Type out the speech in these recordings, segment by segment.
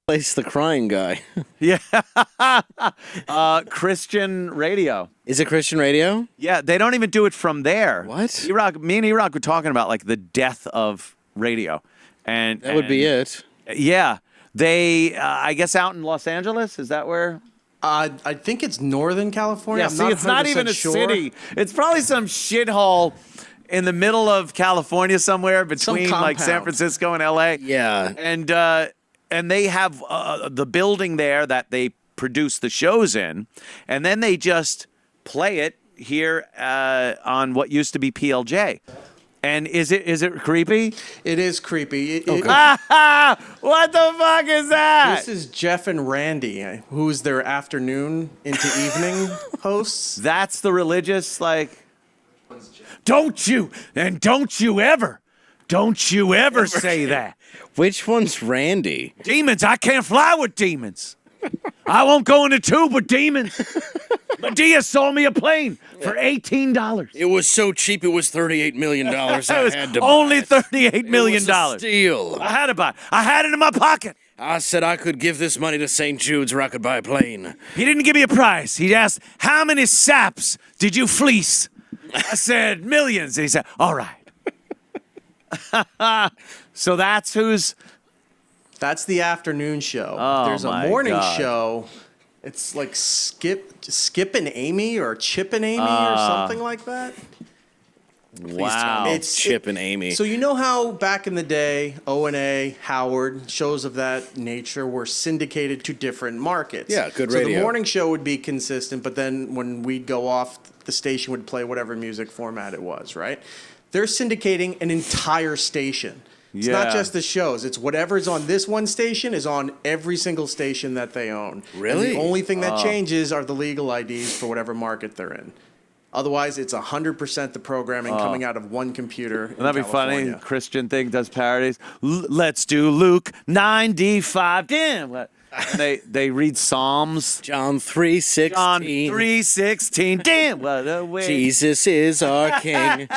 Place the crying guy. Yeah. Christian radio. Is it Christian radio? Yeah, they don't even do it from there. What? Me and E-Rock were talking about like the death of radio. And That would be it. Yeah. They, I guess out in Los Angeles, is that where? I think it's Northern California. Yeah, see, it's not even a city. It's probably some shithole in the middle of California somewhere between like San Francisco and LA. Yeah. And they have the building there that they produce the shows in, and then they just play it here on what used to be PLJ. And is it creepy? It is creepy. What the fuck is that? This is Jeff and Randy, who's their afternoon into evening hosts. That's the religious, like, don't you ever say that. Which one's Randy? Demons, I can't fly with demons. I won't go in a tube with demons. Medea sold me a plane for $18. It was so cheap, it was $38 million. I had to only buy it. $38 million. It was a steal. I had to buy it. I had it in my pocket. I said I could give this money to St. Jude's or I could buy a plane. He didn't give me a price. He asked, how many saps did you fleece? I said, millions. And he said, all right. So that's That's the afternoon show. Oh, There's a my morning God. show. It's like Skip and Amy or Chip and Amy or something like that. wow. It's Chip and Amy. So you know how back in the day, O&A, Howard, shows of that nature were syndicated to different markets. Yeah, good So radio. the morning show would be consistent, but then when we'd go off, the station would play whatever music format it was, right? They're syndicating an entire station. It's not Yeah. just the shows. It's whatever's on this one station is on every single station that they own. Really? And the only thing that changes are the legal IDs for whatever market they're in. Otherwise, it's 100% the programming coming out of one computer. Wouldn't that be funny? California. Christian thing does parodies. Let's do Luke 9:5. Damn. And they read Psalms. John 3:16. John 3:16. Damn. What a way. Jesus is our King.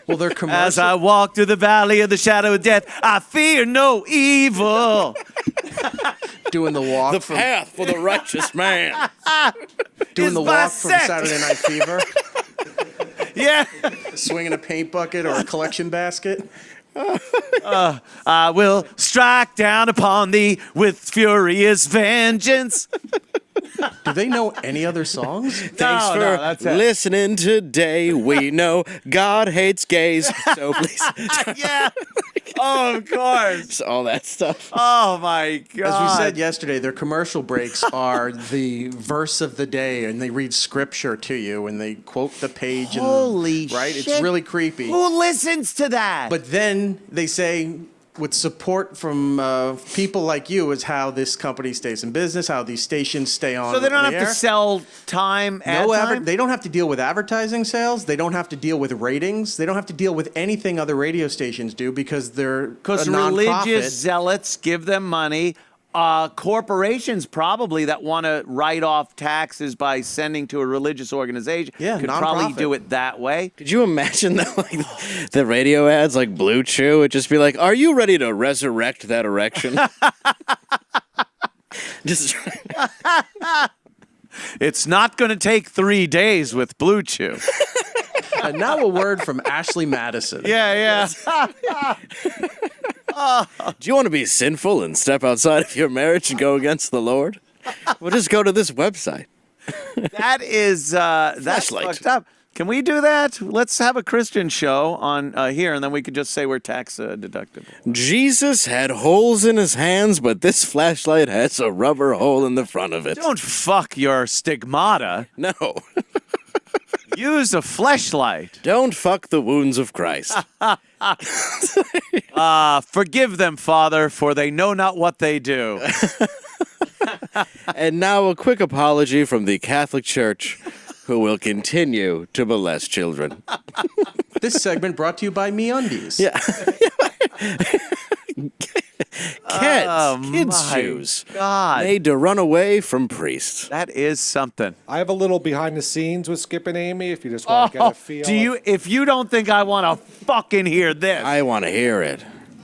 Well, they're As commercial. I walk through the valley of the shadow of death, I fear no evil. doing the walk The from path for the righteous man. doing is the walk from bisect. Saturday Night Fever, Yeah. swinging a paint bucket or a collection basket. I will strike down upon thee with furious vengeance. Do they know any other songs? Thanks No, for that's it. listening today. We know God hates gays, so please. Yeah. Oh, of course. All that stuff. Oh, my God. As we said yesterday, their commercial breaks are the verse of the day, and they read scripture to you, and they quote the page. Holy right? shit. It's really creepy. Who listens to that? But then they say, with support from people like you, is how this company stays in business, how these stations stay on. so they don't the have to air. sell time ad time? They don't have to deal with advertising sales. They don't have to deal with ratings. They don't have to deal with anything other radio stations do because they're Because a religious nonprofit. zealots give them money. Corporations probably that want to write off taxes by sending to a religious organization Yeah, could probably nonprofit. do it that way. Could you imagine the radio ads like Blue Chew would just be like, "Are you ready to resurrect that erection?" Just It's not going to take 3 days with Blue Chew. And now a word from Ashley Madison. Yeah. do you want to be sinful and step outside of your marriage and go against the Lord? Well, just go to this website. That is that's Flashlight. fucked up. Can we do that? Let's have a Christian show on here, and then we could just say we're tax deductible. Jesus had holes in his hands, but this flashlight has a rubber hole in the front of it. Don't fuck your stigmata. No. Use a fleshlight. Don't fuck the wounds of Christ. Forgive them, Father, for they know not what they do. And now a quick apology from the Catholic Church, who will continue to molest children. This segment brought to you by MeUndies. Yeah. Kids my shoes. God. Made to run away from priests. That is something. I have a little behind the scenes with Skip and Amy if you just want to get a feel. Do you? If you don't think I want to fucking hear this, I want to hear it.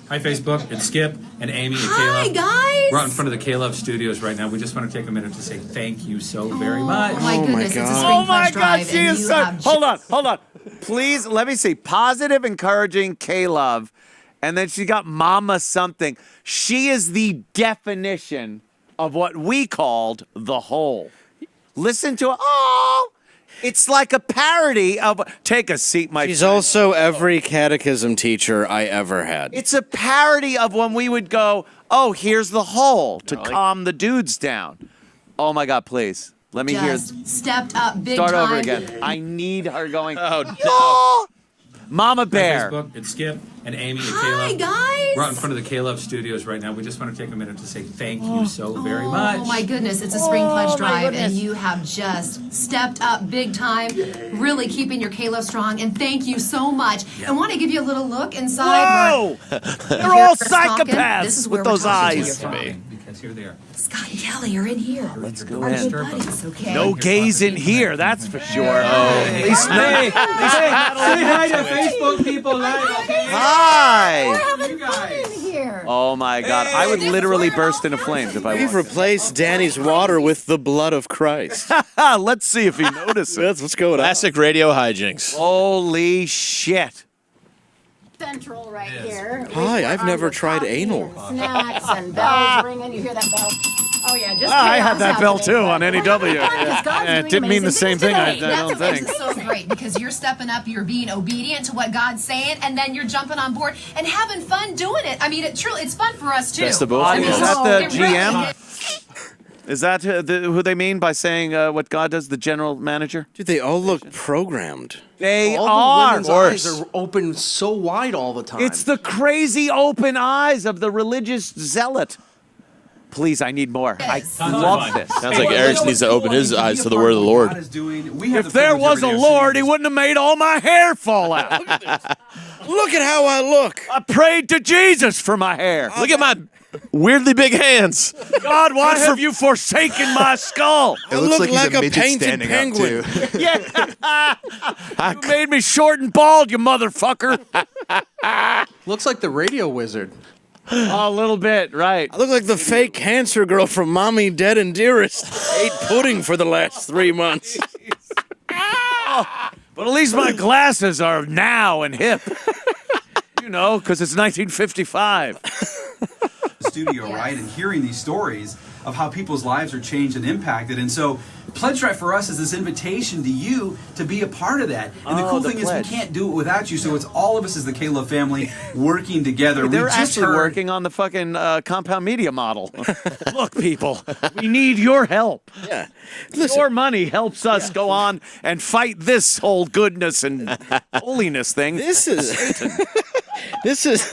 Hi, Facebook. It's Skip and Amy and Hi, Caleb. guys. We're out in front of the K-Love Studios right now. We just want to take a minute to say thank you so very much. Oh my goodness, it's a God. spring Oh my pledge God, drive, she and is you so. have Hold on. Please, let me see. Positive, encouraging K-Love. And then she got Mama something. She is the definition of what we called the whole. Listen to it. Oh, it's like a parody of. Take a seat, my She's friend. also every catechism teacher I ever had. It's a parody of when we would go, oh, here's the whole to calm the dudes down. Oh my God, please. Let me hear. just stepped up big Start time. over again. I need her going. Oh, no. "Oh, Mama Hi, Bear. Facebook. It's Skip and Amy and Hi, Caleb. guys. We're out in front of the K-Love Studios right now. We just want to take a minute to say thank you so very much. Oh my goodness, it's a spring pledge my drive, goodness. and you have just stepped up big time, really keeping your K-Love strong, and thank you so much. I want to give you a little look inside. Whoa! where- They're if all you're stalking, psychopaths this is with where those we're talking to eyes. you from. Because here they are. Scott and Kelly are in here. Let's go Our in. good buddies, okay? No gays in here, that's for sure. At least Hey, say hi to Facebook people live, okay? Hi. Having fun in here. Oh my God, I would literally burst into flames if I We've wanted. replaced Danny's water with the blood of Christ. Let's see if he notices. That's what's going on. Classic radio hijinks. Holy shit. Central right here. Hi, I've never tried Coffee anal. and snacks and bells ringing. You hear that bell? Oh yeah, just I chaos had that bell happening. too on NEW. Because God's It doing didn't mean the amazing same things thing, I today. don't think. That's so great because you're stepping up, you're being obedient to what God's saying, and then you're jumping on board and having fun doing it. I mean, it's fun for us too. Best of both I mean, worlds. Is that the it really GM? is. Is that who they mean by saying what God does, the general manager? Dude, they all look programmed. They All are. the women's eyes are open so wide all the time. It's the crazy open eyes of the religious zealot. Please, I need more. Yes. I love this. Sounds like Eric needs to open his eyes to the word of the Lord. If there was a Lord, he wouldn't have made all my hair fall out. Look at how I look. I prayed to Jesus for my hair. Look at my weirdly big hands. God, why have you forsaken my skull? I look like a painted penguin. Yeah. You made me short and bald, you motherfucker. Looks like the radio wizard. A little bit, right. I look like the fake cancer girl from Mommy, Dead, and Dearest. Ate pudding for the last 3 months. But at least my glasses are now and hip. You know, because it's 1955. Studio, right? And hearing these stories of how people's lives are changed and impacted. And so Pledge Drive for us is this invitation to you to be a part of that. And the cool thing is we can't do it without you. So it's all of us as the K-Love family working together. They're we just actually heard, working on the fucking compound media model. Look, people, we need your help. Yeah. Your money helps us go on and fight this whole goodness and holiness thing. This is. This is.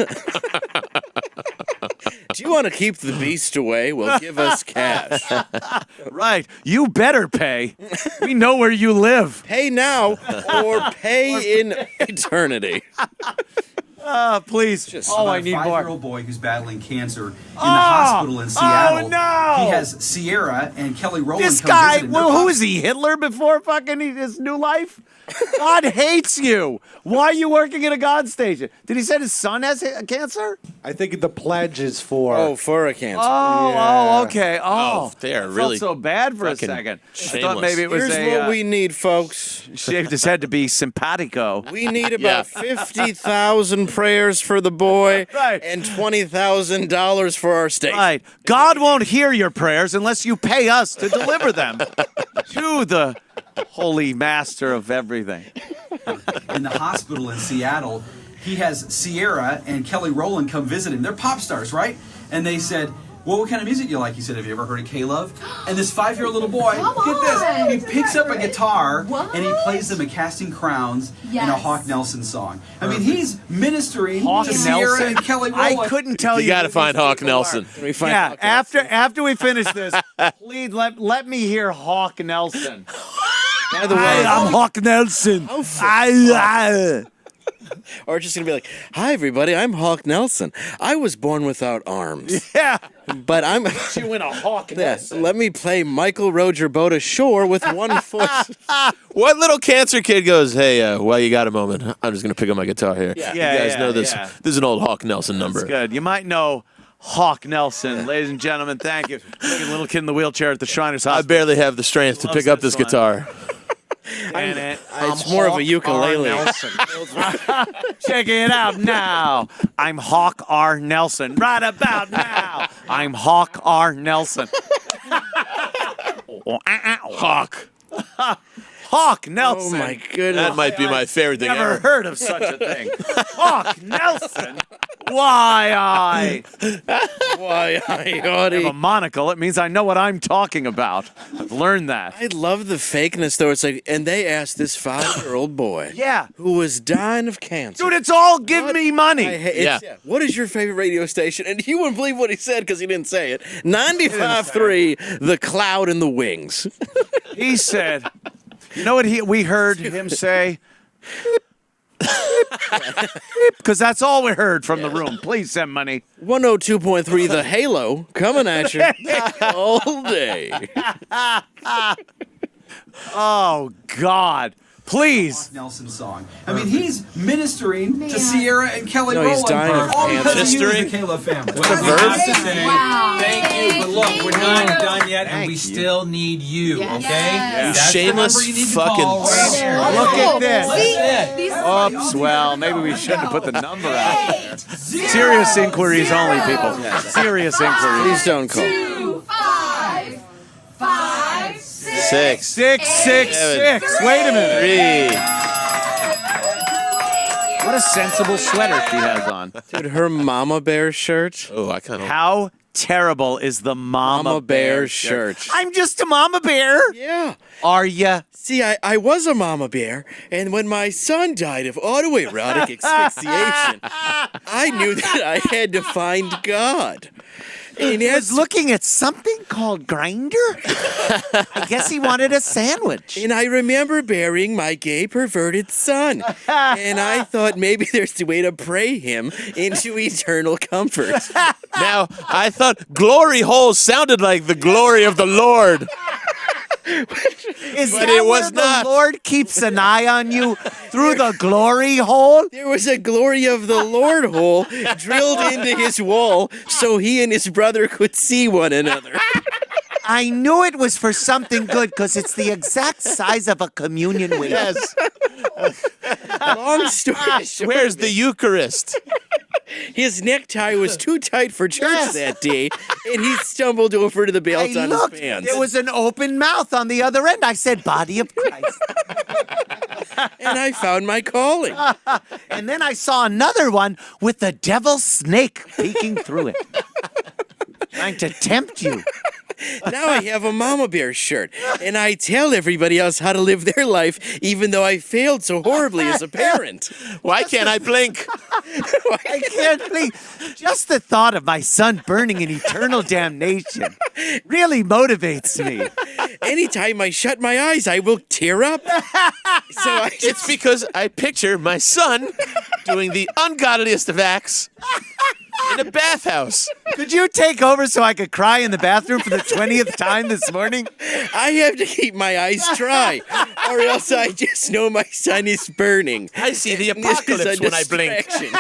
Do you want to keep the beast away? Well, give us cash. Right. You better pay. We know where you live. Pay now or pay in eternity. Please. about I a need more. 5-year-old boy who's battling cancer in the hospital in Seattle. no! He has Sierra and Kelly Rowland This come guy, visit him. They're who pups. is he? Hitler before fucking his new life? God hates you. Why are you working at a God station? Did he say his son has cancer? I think the pledge is for. Oh, for a cancer. Oh, okay. Oh, they are I really felt so bad for a fucking second. I thought shameless. maybe it was Here's what we need, folks. shaved his head to be simpatico. We need about 50,000 prayers for the boy Right. and $20,000 for our state. Right. God won't hear your prayers unless you pay us to deliver them to the holy master of everything. in the hospital in Seattle. He has Sierra and Kelly Rowland come visit him. They're pop stars, right? And they said, well, what kind of music you like? He said, have you ever heard of K-Love? And this 5-year-old little boy, get this, he picks up a guitar and he plays them a Casting Crowns and a Yes. Hawk Nelson song. I mean, he's ministering Hawk to Sierra Nelson? and Kelly Rowland. I couldn't tell you. You got to who find these Hawk people are. Nelson. Can we find Yeah, out? after we finish this, please let me hear Hawk Nelson. By the way, I'm Hawk Nelson. Or it's just going to be like, hi, everybody, I'm Hawk Nelson. I was born without arms. Yeah. But I'm... You win a Hawk. Let me play Michael Roger Boda Shore with one foot. What little cancer kid goes, hey, well, you got a moment. I'm just going to pick up my guitar here. Yeah, you guys yeah, know this. yeah. This is an old Hawk Nelson number. That's good. You might know Hawk Nelson. Ladies and gentlemen, thank you. Look at little kid in the wheelchair at the Shriners I Hospital. barely have the strength to Loves pick up this this one. guitar. It's more of a ukulele. Check it out now. I'm Hawk R. Nelson. Right about now. I'm Hawk R. Nelson. Hawk. Hawk Nelson. Oh, my goodness. That might be my favorite thing Never ever. heard of such a thing. Hawk Nelson. Why I Why, I have a monocle. It means I know what I'm talking about. I've learned that. I love the fakeness, though. It's like, and they asked this 5-year-old boy, Yeah. who was dying of cancer. Dude, it's all give me money. Yeah. What is your favorite radio station? And you wouldn't believe what he said because he didn't say it. 95.3, The Cloud and the Wings. He said, you know what we heard him say? Because that's all we heard from the room. Please send money. 102.3, The Halo, coming at you all day. Oh, God. Please. Nelson song. I mean, he's ministering to Sierra and Kelly No, Rowland. he's dying of all cancer. because of you, Ministering? the Caleb family. Well, we have to say Wow. thank you, but look, we're not done yet, and Thank we you. still need you, Yes. okay? Yes. That's the Shameless number you need to fucking call right there. Look at this. That's it. Oops, well, maybe we shouldn't have put the number out there. Serious inquiries only, people. Serious inquiries. Please don't call. 2, 5, 5, 6. 6. 666. Wait a minute. 3. What a sensible sweater she has on. Dude, her Mama Bear shirt. Oh, I kind of. How terrible is the Mama Bear shirt. I'm just a Mama Bear. Yeah. Are ya? See, I was a mama bear, and when my son died of autoerotic asphyxiation, I knew that I had to find God. And He was as looking at something called Grinder. I guess he wanted a sandwich. and I remember burying my gay perverted son, and I thought maybe there's a way to pray him into eternal comfort. Now, I thought glory holes sounded like the glory of the Lord. Is But that it was where not. the Lord keeps an eye on you through the glory hole? There was a glory of the Lord hole drilled into his wall so he and his brother could see one another. I knew it was for something good because it's the exact size of a communion wing. Yes. Long story short, Where's the Eucharist? his necktie was too tight for church that day, and he stumbled over to the belt I on looked. his pants. There was an open mouth on the other end. I said, "Body of Christ." And I found my calling. And then I saw another one with the devil's snake peeking through it, trying to tempt you. Now I have a Mama Bear shirt, and I tell everybody else how to live their life, even though I failed so horribly as a parent. Why can't I blink? I can't believe just the thought of my son burning in eternal damnation really motivates me. Anytime I shut my eyes, I will tear up. So I It's because I picture my son doing the ungodliest of acts in a bathhouse. Could you take over so I could cry in the bathroom for the 20th time this morning? I have to keep my eyes dry, or else I just know my son is burning. I see the This is a apocalypse when I blink. distraction.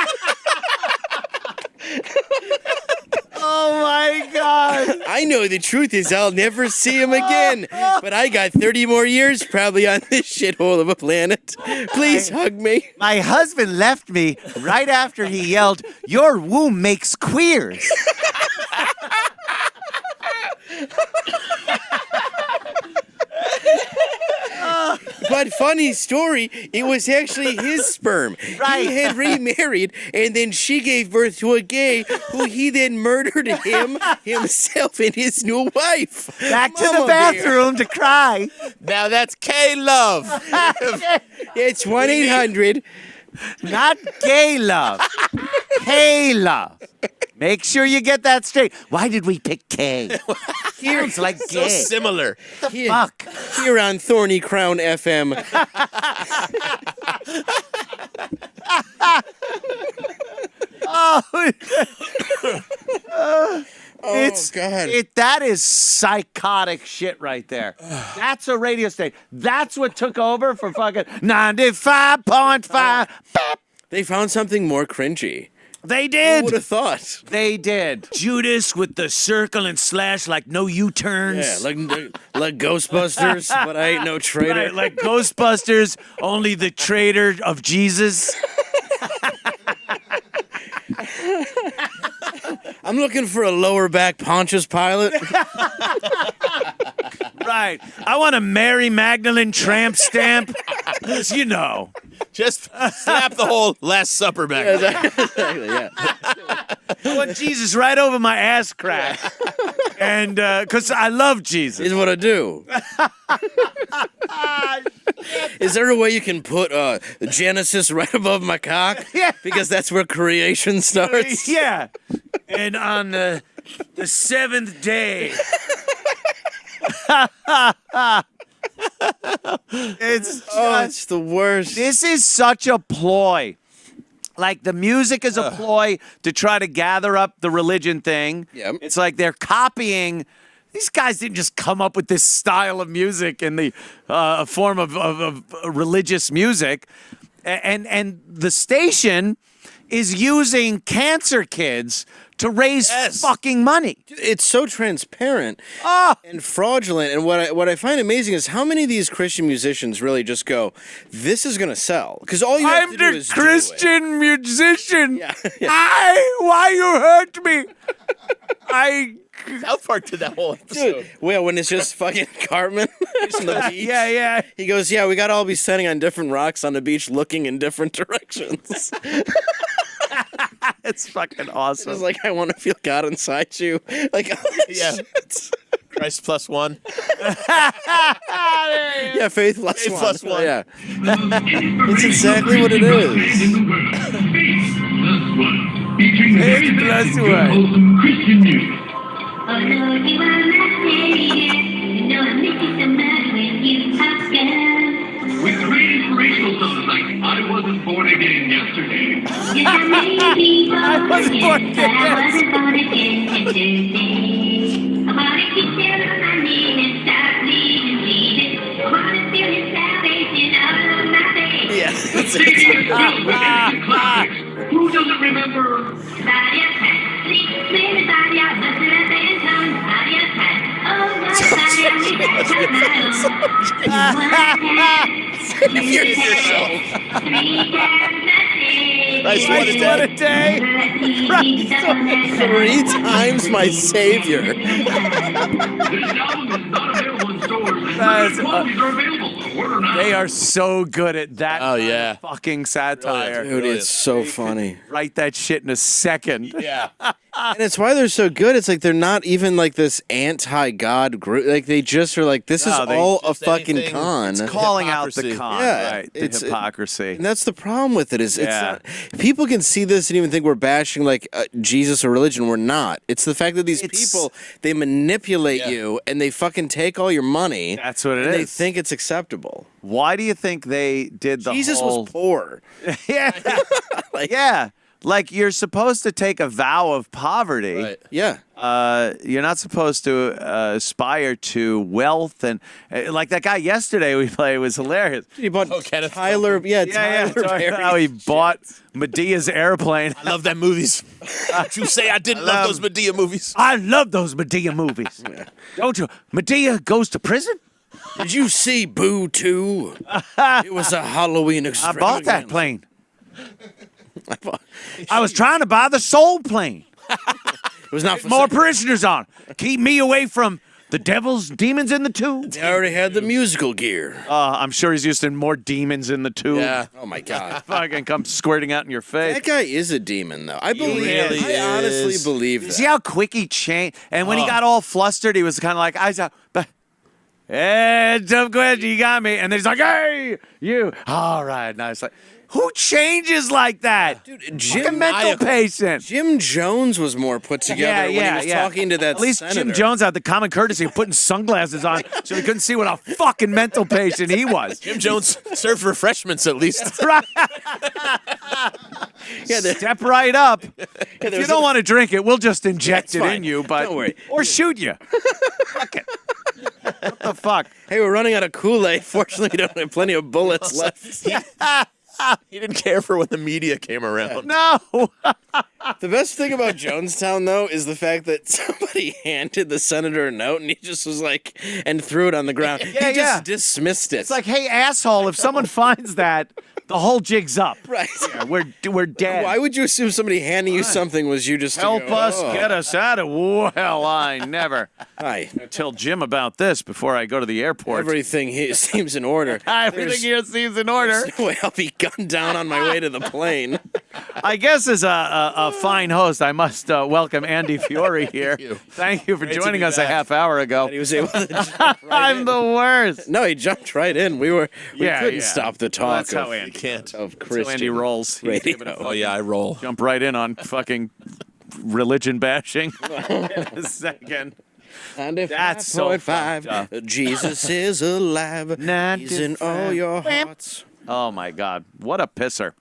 Oh my God. I know the truth is I'll never see him again, but I got 30 more years probably on this shithole of a planet. Please hug me. My husband left me right after he yelled, "Your womb makes queers." But funny story, it was actually his sperm. Right. He had remarried, and then she gave birth to a gay who he then murdered himself, and his new wife. Back to Mama the Bear. bathroom to cry. Now that's K-Love. It's 1-800. Not gay love. K love. Make sure you get that straight. Why did we pick K? Sounds like So gay. similar. Here, Fuck. here on Thorny Crown FM. It's God. That is psychotic shit right there. That's a radio station. That's what took over for fucking 95.5. They found something more cringy. They Who did. would have thought? They did. Judas with the circle and slash like no U-turns. Yeah, like Ghostbusters, but I ain't no traitor. Right, like Ghostbusters, only the traitor of Jesus. I'm looking for a lower back Pontius Pilate. Right. I want a Mary Magdalene tramp stamp. 'Cause you know. Just slap the whole Last Supper back. Exactly, yeah. I want Jesus right over my ass crack. And because I love Jesus. Is what I do. Is there a way you can put Genesis right above my cock? Yeah. Because that's where creation starts. Yeah. And on the seventh day. It's the worst. This is such a ploy. Like the music is a ploy to try to gather up the religion thing. Yep. It's like they're copying. These guys didn't just come up with this style of music in the form of religious music. And the station is using cancer kids to raise fucking money. It's so transparent and fraudulent. And what I find amazing is how many of these Christian musicians really just go, "This is gonna sell," because all you have to do is do it. Christian musician. Yeah. Why you hurt me? South Park did that whole episode. Dude, well, when it's just fucking Cartman on the beach. Yeah. He goes, "Yeah, we gotta all be standing on different rocks on the beach, looking in different directions." It's fucking awesome. It's like, I want to feel God inside you. Like, Yeah. Christ plus one. yeah, faith plus Faith one. plus one. Yeah, it's exactly what it is. Faith plus one. Wholesome Christian music. With great inspirational songs like I Wasn't Born Again Yesterday. I was born Yeah, Singing classics. Who doesn't remember? Nice one a day. 3 times my savior. This album is not available in stores. That's, Copies are available. Order now. They are so good at that. Oh, yeah. Fucking satire. Dude, it's so funny. Write that shit in a second. Yeah. And it's why they're so good. It's like they're not even like this anti-God group. Like they just are like, this is they all a just fucking anything- con. it's Calling out the Hypocrisy. con, Yeah, right? The it's- hypocrisy. And that's the problem with it is it's Yeah. not, people can see this and even think we're bashing like Jesus or religion. We're not. It's the fact that these people, they manipulate you and they fucking take all your money. That's what it and They is. think it's acceptable. Why do you think they did the Jesus whole... was poor. Yeah. Yeah. Like you're supposed to take a vow of poverty. Right. Yeah. You're not supposed to aspire to wealth and like that guy yesterday we played was hilarious. He bought Kenneth Tyler. Yeah, Yeah, Tyler talking Perry. about how he bought Medea's airplane. I love that movies. Don't you say I didn't love those Medea movies. I love those Medea movies. Don't you? Medea goes to prison? Did you see Boo 2? It was a Halloween I extravaganza. bought that plane. I was trying to buy the soul plane. It was not for More sale. parishioners on. Keep me away from the devils, demons in the tube. They already had the musical gear. I'm sure he's using more demons in the tube. Yeah. Oh my god. Fucking come squirting out in your face. That guy is a demon, though. I believe. really I honestly is. believe that. See how quick he changed? And when he got all flustered, he was kind of like, hey, tough question, you got me. And then he's like, hey, you. All right. Now it's like, Who changes like that? Dude, Like a mental patient. Jim Jones was more put together when he was talking to that At least senator. Jim Jones had the common courtesy of putting sunglasses on so he couldn't see what a fucking mental patient he was. Jim Jones served refreshments at least. Right. Step right up. If you don't want to drink it, we'll just inject it in you, but Don't worry. or shoot you. Fuck it. What the fuck? Hey, we're running out of Kool-Aid. Fortunately, we don't have plenty of bullets left. He didn't care for when the media came around. No. The best thing about Jonestown, though, is the fact that somebody handed the senator a note and he just was like, and threw it on the ground. He just dismissed it. It's like, hey, asshole, if someone finds that, the whole jig's up. Right. Yeah, we're dead. Why would you assume somebody handing you something was you just to Help go, us, "Oh, get us out of. Well, I never. Hi. Tell Jim about this before I go to the airport. Everything here seems in order. Everything here seems in order. There's no way I'll be gunned down on my way to the plane. I guess as a fine host, I must welcome Andy Fiore here. Thank you for Great to joining be us a back. half hour ago. He was able to jump right I'm in. the worst. No, he jumped right in. We couldn't stop the Well, talk that's how of, Andy Can't. of That's how Christian Andy rolls. He's radio. able to Oh yeah, I roll. jump right in on fucking religion bashing in a second. That's so fucked up. 95.5. Jesus is alive. He's in all your hearts. Oh my God, what a pisser.